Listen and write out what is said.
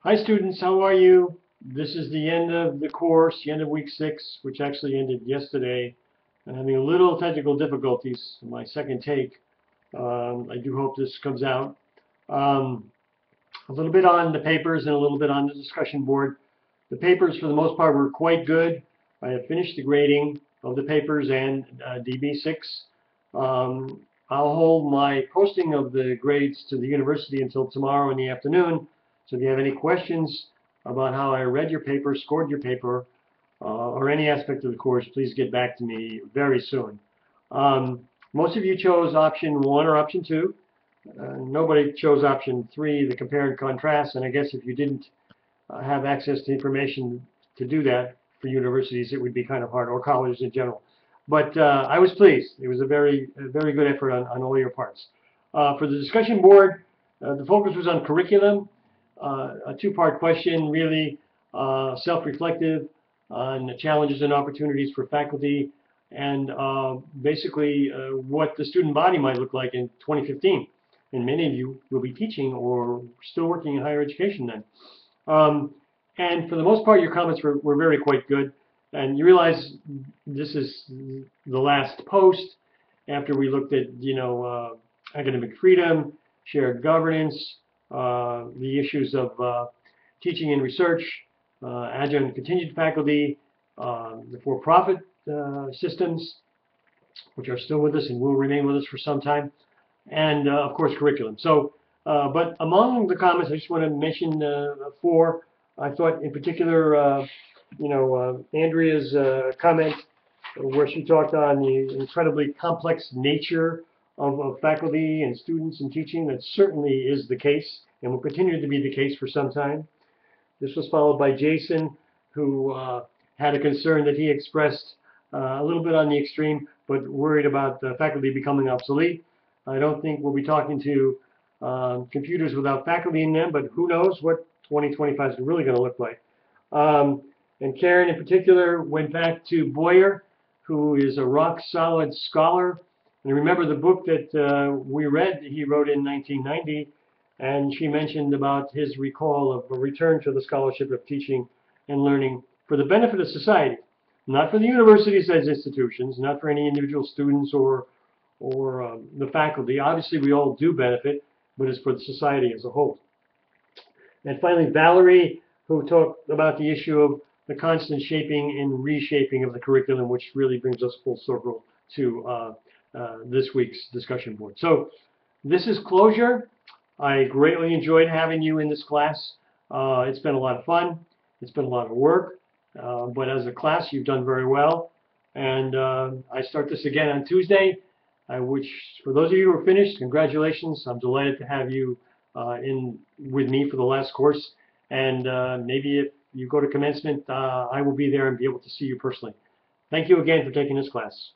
Hi students, how are you? This is the end of the course, the end of week 6, which actually ended yesterday. I'm having a little technical difficulties in my second take. I do hope this comes out. Um, a little bit on the papers and a little bit on the discussion board. The papers, for the most part, were quite good. I have finished the grading of the papers and DB6. I'll hold my posting of the grades to the university until tomorrow in the afternoon. So if you have any questions about how I read your paper, scored your paper, or any aspect of the course, please get back to me very soon. Most of you chose option 1 or option 2. Nobody chose option 3, the compare and contrast, and I guess if you didn't have access to information to do that for universities, it would be kind of hard, or colleges in general. But I was pleased. It was a very good effort on all your parts. For the discussion board, the focus was on curriculum, a two-part question, really self-reflective on the challenges and opportunities for faculty, and basically what the student body might look like in 2015. And many of you will be teaching or still working in higher education then. Um, and for the most part, your comments were very quite good. And you realize this is the last post after we looked at, academic freedom, shared governance, the issues of teaching and research, adjunct and contingent faculty, the for-profit systems, which are still with us and will remain with us for some time, and of course curriculum. So, but among the comments, I just want to mention 4. I thought in particular, Andrea's comment where she talked on the incredibly complex nature of faculty and students and teaching. That certainly is the case and will continue to be the case for some time. This was followed by Jason, who had a concern that he expressed a little bit on the extreme, but worried about the faculty becoming obsolete. I don't think we'll be talking to computers without faculty in them, but who knows what 2025 is really going to look like. And Karen, in particular, went back to Boyer, who is a rock-solid scholar. And remember the book that we read that he wrote in 1990, and she mentioned about his recall of a return to the scholarship of teaching and learning for the benefit of society, not for the universities as institutions, not for any individual students or the faculty. Obviously, we all do benefit, but it's for the society as a whole. And finally, Valerie, who talked about the issue of the constant shaping and reshaping of the curriculum, which really brings us full circle to this week's discussion board. So this is closure. I greatly enjoyed having you in this class. It's been a lot of fun. It's been a lot of work. But as a class, you've done very well. And I start this again on Tuesday, which for those of you who are finished, congratulations. I'm delighted to have you in with me for the last course. And maybe if you go to commencement, I will be there and be able to see you personally. Thank you again for taking this class.